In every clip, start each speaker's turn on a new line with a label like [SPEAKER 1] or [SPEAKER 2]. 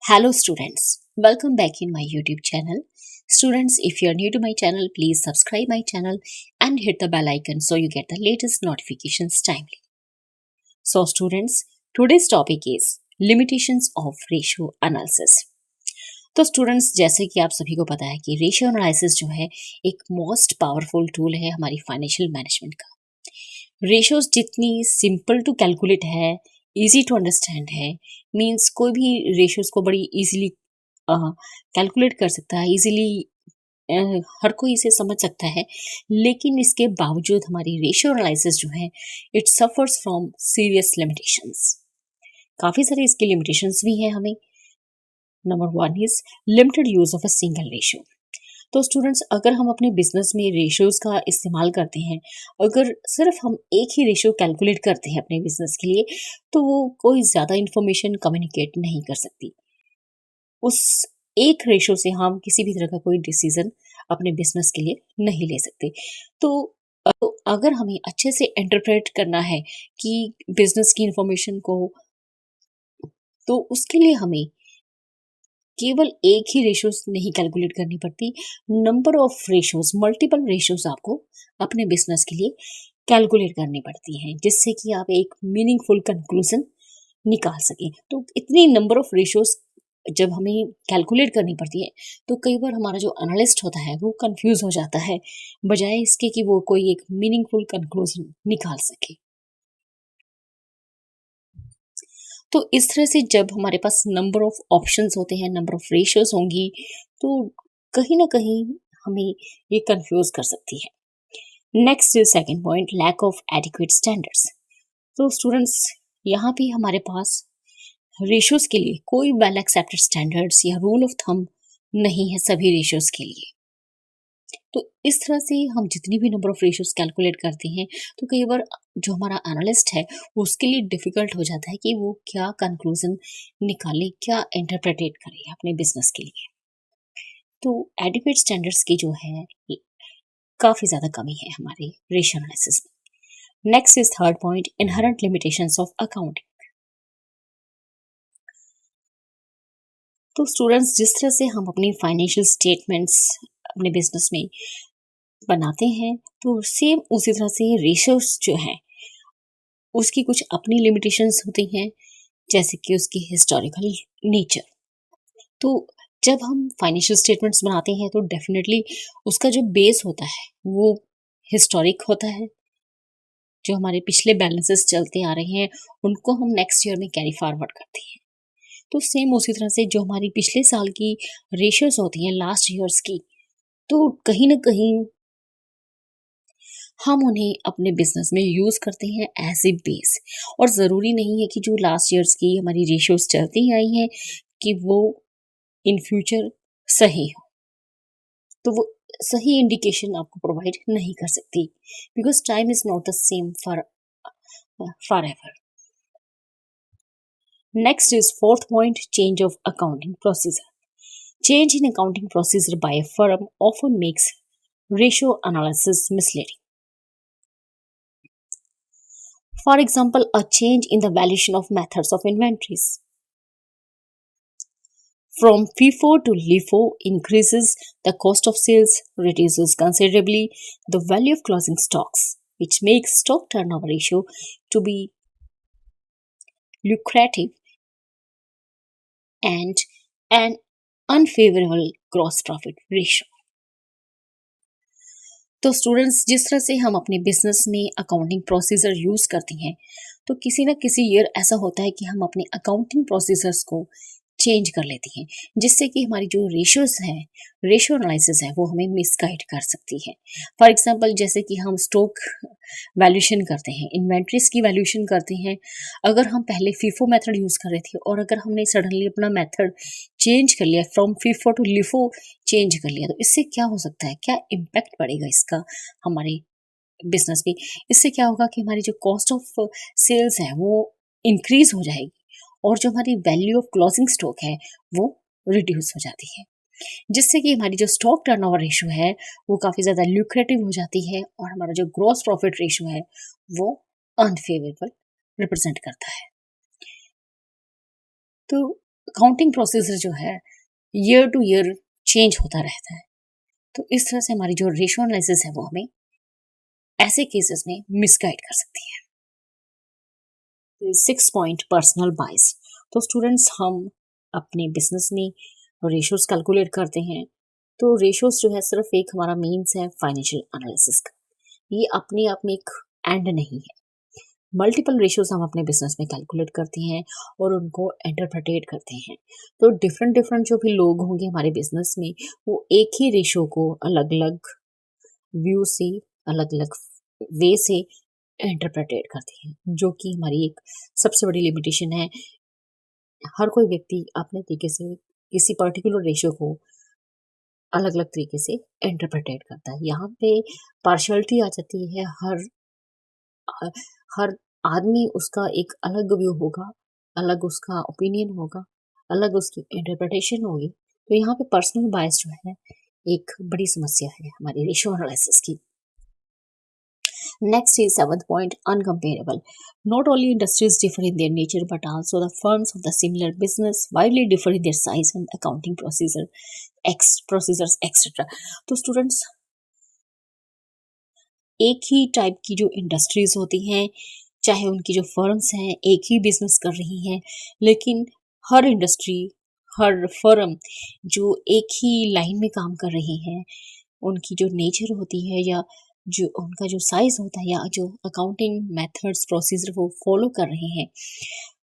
[SPEAKER 1] Hello students, welcome back in my YouTube channel. Students, if you are new to my channel, please subscribe my channel and hit the bell icon so you get the latest notifications timely. So students, today's topic is limitations of ratio analysis. तो students जैसे कि आप सभी को पता है कि ratio analysis जो है एक मोस्ट पावरफुल टूल है हमारी फाइनेंशियल मैनेजमेंट का। रेशियोज जितनी सिंपल टू कैलकुलेट है, इजी टू अंडरस्टैंड है, मींस कोई भी रेशियोज को बड़ी इजीली कैलकुलेट कर सकता है, इजीली हर कोई इसे समझ सकता है। लेकिन इसके बावजूद हमारी रेशियो एनालिसिस जो है it suffers from serious limitations. काफ़ी सारे इसके लिमिटेशंस भी हैं हमें। Number one is limited use of a single ratio. तो स्टूडेंट्स, अगर हम अपने बिजनेस में रेशियोज का इस्तेमाल करते हैं, अगर सिर्फ हम एक ही रेशियो कैलकुलेट करते हैं अपने बिजनेस के लिए, तो वो कोई ज़्यादा इन्फॉर्मेशन कम्युनिकेट नहीं कर सकती। उस एक रेशियो से हम किसी भी तरह का कोई डिसीजन अपने बिजनेस के लिए नहीं ले सकते। तो अगर हमें अच्छे से इंटरप्रेट करना है कि बिजनेस की इंफॉर्मेशन को, तो उसके लिए हमें केवल एक ही रेशियोज नहीं कैलकुलेट करनी पड़ती, number of ratios, multiple ratios आपको अपने बिजनेस के लिए कैलकुलेट करनी पड़ती हैं, जिससे कि आप एक मीनिंगफुल कंक्लूजन निकाल सकें। तो इतनी नंबर ऑफ रेशियोज जब हमें कैलकुलेट करनी पड़ती है, तो कई बार हमारा जो एनालिस्ट होता है वो कंफ्यूज हो जाता है, बजाय इसके कि वो कोई एक मीनिंगफुल कंक्लूजन निकाल सके। तो इस तरह से जब हमारे पास नंबर ऑफ ऑप्शंस होते हैं, नंबर ऑफ रेशियोज होंगी, तो कहीं ना कहीं हमें ये कंफ्यूज कर सकती है। Next is second point, lack of adequate standards. तो स्टूडेंट्स, यहाँ भी हमारे पास रेशियोज के लिए कोई वेल एक्सेप्टेड स्टैंडर्ड्स या रूल ऑफ थंब नहीं है सभी रेशियोज के लिए। तो इस तरह से हम जितनी भी नंबर ऑफ रेशियोज कैलकुलेट करते हैं, तो कई बार जो हमारा एनालिस्ट है उसके लिए डिफिकल्ट हो जाता है कि वो क्या कंक्लूजन निकाले, क्या इंटरप्रेटेट करे अपने बिजनेस के लिए। तो एडिक्वेट स्टैंडर्ड्स की जो है काफी ज्यादा कमी है हमारे रेशियो एनालिसिस में। Next is third point, inherent limitations of accounting. तो स्टूडेंट्स, जिस तरह से हम अपनी फाइनेंशियल स्टेटमेंट्स अपने बिजनेस में बनाते हैं, तो सेम उसी तरह से रेशियोज जो है उसकी कुछ अपनी लिमिटेशंस होती हैं, जैसे कि उसकी हिस्टोरिकल नेचर। तो जब हम फाइनेंशियल स्टेटमेंट्स बनाते हैं, तो डेफिनेटली उसका जो बेस होता है वो हिस्टोरिक होता है। जो हमारे पिछले बैलेंसेस चलते आ रहे हैं उनको हम नेक्स्ट ईयर में कैरी फॉरवर्ड करते हैं। तो सेम उसी तरह से जो हमारी पिछले साल की रेशियोज होती हैं लास्ट ईयर्स की, तो कहीं ना कहीं हम उन्हें अपने बिजनेस में यूज करते हैं एज ए बेस। और ज़रूरी नहीं है कि जो लास्ट ईयर्स की हमारी रेशियोज चलती आई हैं कि वो इन फ्यूचर सही हो। तो वो सही इंडिकेशन आपको प्रोवाइड नहीं कर सकती, because time is not the same for ever. Next is fourth point, change of accounting procedure. Change in accounting procedure by a firm often makes ratio analysis misleading. For example, a change in the valuation of methods of inventories from FIFO to LIFO increases the cost of sales, reduces considerably the value of closing stocks, which makes stock turnover ratio to be lucrative and an unfavorable gross profit ratio. तो students, जिस तरह से हम अपने business में accounting procedure use करते हैं, तो किसी ना किसी ईयर ऐसा होता है कि हम अपने अकाउंटिंग प्रोसीजर्स को चेंज कर लेते हैं, जिससे कि हमारी जो रेशियोज हैं, रेशियो एनालिसिस है, वो हमें मिसगाइड कर सकती है। फॉर एग्जांपल, जैसे कि हम स्टॉक वैल्यूएशन करते हैं, इन्वेंट्रीज की वैल्यूएशन करते हैं। अगर हम पहले फीफो मेथड यूज कर रहे थे और अगर हमने सडनली अपना मेथड चेंज कर लिया, from FIFO to LIFO change कर लिया, तो इससे क्या हो सकता है, क्या इम्पैक्ट पड़ेगा इसका हमारे बिजनेस पे। इससे क्या होगा कि हमारी जो कॉस्ट ऑफ सेल्स है वो इंक्रीज हो जाएगी, और जो हमारी वैल्यू ऑफ क्लोजिंग स्टॉक है वो रिड्यूस हो जाती है, जिससे कि हमारी जो स्टॉक टर्नओवर रेशियो है वो काफ़ी ज़्यादा ल्यूक्रेटिव हो जाती है, और हमारा जो ग्रॉस प्रॉफिट रेशियो है वो अनफेवरेबल रिप्रेजेंट करता है। तो अकाउंटिंग प्रोसीजर जो है ईयर टू ईयर चेंज होता रहता है। तो इस तरह से हमारी जो रेशो एनालिसिस है वो हमें ऐसे केसेस में मिसगाइड कर सकती है। 6 पॉइंट पर्सनल बाइस। तो स्टूडेंट्स, हम अपने बिजनेस में रेशोज कैलकुलेट करते हैं। तो रेशोज जो है सिर्फ एक हमारा मीन्स है फाइनेंशियल एनालिसिस का, ये अपने आप में एक एंड नहीं है। मल्टीपल रेशोज हम अपने बिजनेस में कैलकुलेट करते हैं और उनको इंटरप्रेटेट करते हैं। तो डिफरेंट डिफरेंट जो भी लोग होंगे हमारे बिजनेस में, वो एक ही रेशो को अलग अलग व्यू से, अलग अलग वे से इंटरप्रेटेट करते हैं, जो कि हमारी एक सबसे बड़ी लिमिटेशन है। हर कोई व्यक्ति अपने तरीके से किसी पर्टिकुलर रेशो को अलग अलग तरीके से इंटरप्रेटेट करता है। यहाँ पे पार्शियलिटी आ जाती है। हर आदमी उसका एक अलग व्यू होगा, अलग उसका ओपिनियन होगा, अलग उसकी इंटरप्रिटेशन होगी। तो यहाँ पे पर्सनल बायस जो है एक बड़ी समस्या है हमारी रेशो एनालिसिस की। Next is 7th point, uncomparable. Not only industries differ in their nature, but also the firms of the similar business widely differ in their size and accounting procedures, etc. तो students, एक ही type की जो industries होती हैं, चाहे उनकी जो firms हैं एक ही बिजनेस कर रही हैं, लेकिन हर इंडस्ट्री, हर फर्म जो एक ही लाइन में काम कर रही हैं, उनकी जो नेचर होती है या जो उनका जो साइज होता है या जो अकाउंटिंग मेथड्स प्रोसीजर वो फॉलो कर रहे हैं,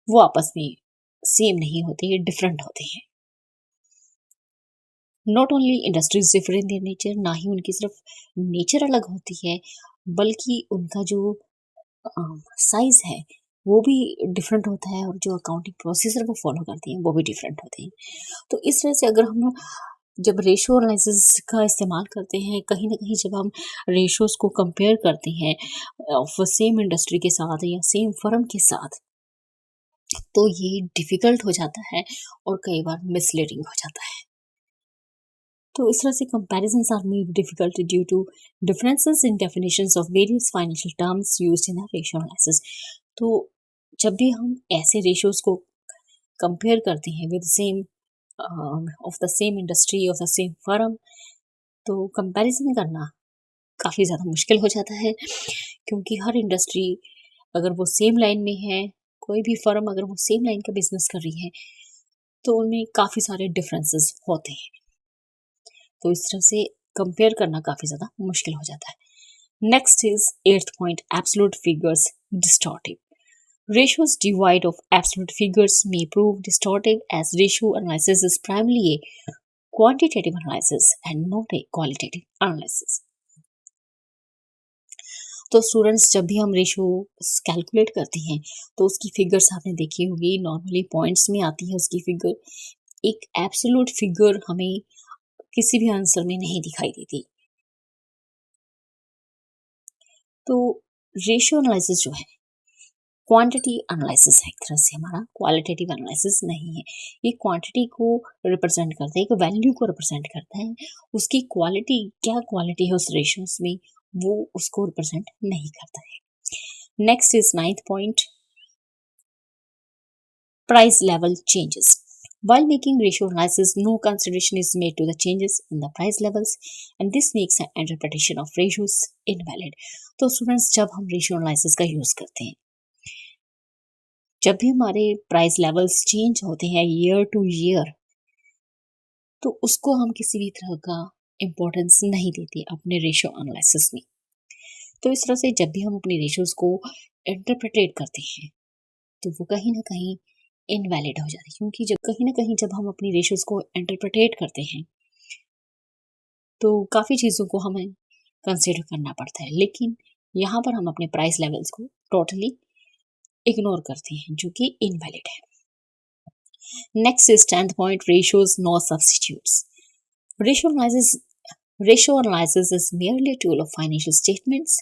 [SPEAKER 1] वो आपस में सेम नहीं होते, ये डिफरेंट होते हैं। Not only industries differ in their nature, ना ही उनकी सिर्फ नेचर अलग होती है, बल्कि उनका जो साइज है वो भी डिफरेंट होता है और जो अकाउंटिंग प्रोसीजर वो फॉलो करते हैं वो भी डिफरेंट होते हैं। तो इस तरह से अगर हम जब रेशो एनालिसिस का इस्तेमाल करते हैं, कहीं ना कहीं जब हम रेशोज को कंपेयर करते हैं ऑफ सेम इंडस्ट्री के साथ या सेम फर्म के साथ, तो ये डिफिकल्ट हो जाता है और कई बार मिसलीडिंग हो जाता है। तो इस तरह से comparisons are made difficult due to differences in definitions of various financial terms used in a ratio analysis. तो जब भी हम ऐसे रेशियोज को कंपेयर करते हैं with same of the same industry of the same firm, तो कंपैरिजन करना काफ़ी ज़्यादा मुश्किल हो जाता है, क्योंकि हर इंडस्ट्री अगर वो सेम लाइन में है, कोई भी फर्म अगर वो सेम लाइन का बिजनेस कर रही है, तो उनमें काफ़ी सारे डिफरेंसेस होते हैं। तो इस तरह से कंपेयर करना काफ़ी ज़्यादा मुश्किल हो जाता है। Next is 8th point, absolute figures distortive. Ratios divide of absolute figures may prove distortive as ratio analysis is primarily a quantitative analysis and not a qualitative analysis. तो स्टूडेंट्स, जब भी हम रेशो कैलकुलेट करते हैं तो उसकी figures आपने देखी होगी, नॉर्मली पॉइंट्स में आती है उसकी फिगर। एक एब्सोल्यूट फिगर हमें किसी भी आंसर में नहीं दिखाई देती। तो रेशियो एनालिसिस जो है क्वांटिटी एनालिसिस है, एक तरह से हमारा क्वालिटेटिव एनालिसिस नहीं है। ये क्वांटिटी को रिप्रेजेंट करता है, एक वैल्यू को रिप्रेजेंट करता है, उसकी क्वालिटी क्या क्वालिटी है उस रेशियोज में वो उसको रिप्रेजेंट नहीं करता है। Next is 9th point, price level changes. While making ratio analysis, no consideration is made to the changes in the price levels, and this makes an interpretation of ratios invalid. तो students, जब हम ratio analysis का use करते हैं, जब भी हमारे price levels change होते हैं ईयर टू ईयर, तो उसको हम किसी भी तरह का इम्पोर्टेंस नहीं देते अपने रेशियो एनालिसिस में। तो इस तरह से जब भी हम अपनी रेशियोज को इंटरप्रेटेट करते हैं, तो वो कहीं ना कहीं इनवैलिड हो जाती है, क्योंकि जब कहीं ना कहीं जब हम अपनी रेशियोज को इंटरप्रेटेट करते हैं तो काफ़ी चीज़ों को हमें कंसिडर करना पड़ता है, लेकिन यहाँ पर हम अपने प्राइस लेवल्स को टोटली इग्नोर करते हैं, जो कि इनवैलिड है। Next is 10th point, ratios no substitutes. Ratio analysis is merely a tool of financial statements,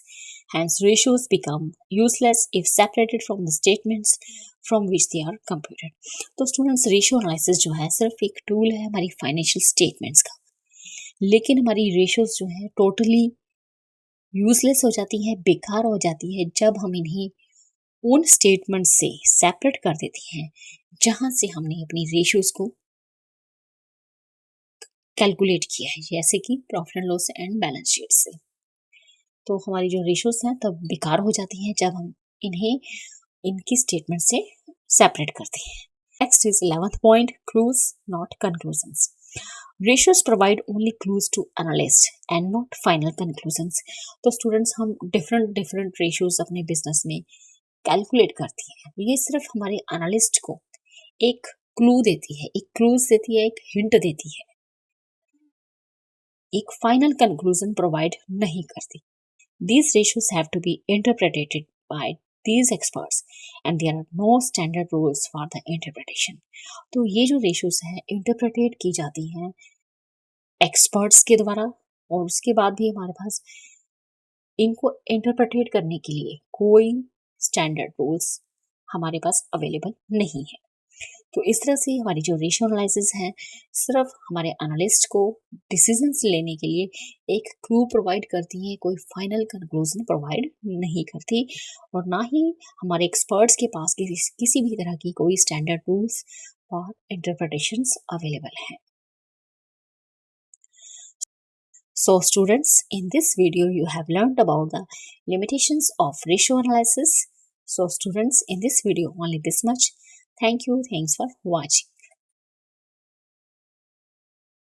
[SPEAKER 1] hence ratios become useless if separated from the statements from which they are computed. तो students, ratio analysis जो है सिर्फ एक tool है हमारी financial statements का, लेकिन हमारी रेशियोज जो है टोटली यूजलेस हो जाती है, बेकार हो जाती है जब हम इन्हें उन स्टेटमेंट से सेपरेट कर देते हैं जहां से हमने अपनी रेशियोज को कैलकुलेट किया है, जैसे कि profit and loss and balance sheet से। तो हमारी जो रेशियोज हैं तब बेकार हो जाती हैं जब हम इन्हें इनकी स्टेटमेंट से सेपरेट करते हैं। Next is 11th point, clues not conclusions. Ratios provide only clues to analysts and not final conclusions. तो स्टूडेंट्स, हम डिफरेंट रेशियोज अपने बिजनेस में कैलकुलेट करती हैं, ये सिर्फ हमारे एनालिस्ट को एक क्लू देती है, एक क्लूज देती है, एक हिंट देती है, एक फाइनल कंक्लूजन प्रोवाइड नहीं करती। These ratios have to be interpreted by these experts and there are no standard rules for the interpretation. तो ये जो रेशियोज हैं इंटरप्रेटेड की जाती हैं एक्सपर्ट्स के द्वारा, और उसके बाद भी हमारे पास इनको इंटरप्रेटेड करने के लिए कोई स्टैंडर्ड रूल्स हमारे पास अवेलेबल नहीं है। तो इस तरह से हमारी जो रेशियो एनालिसिस है सिर्फ हमारे एनालिस्ट को डिसीजंस लेने के लिए एक क्लू प्रोवाइड करती है, कोई फाइनल कंक्लूजन प्रोवाइड नहीं करती, और ना ही हमारे एक्सपर्ट्स के पास किसी भी तरह की कोई स्टैंडर्ड रूल्स और इंटरप्रिटेशंस अवेलेबल हैं। So students, in this video you have learned about the limitations of ratio analysis. So students, in this video only this much. Thank you. Thanks for watching.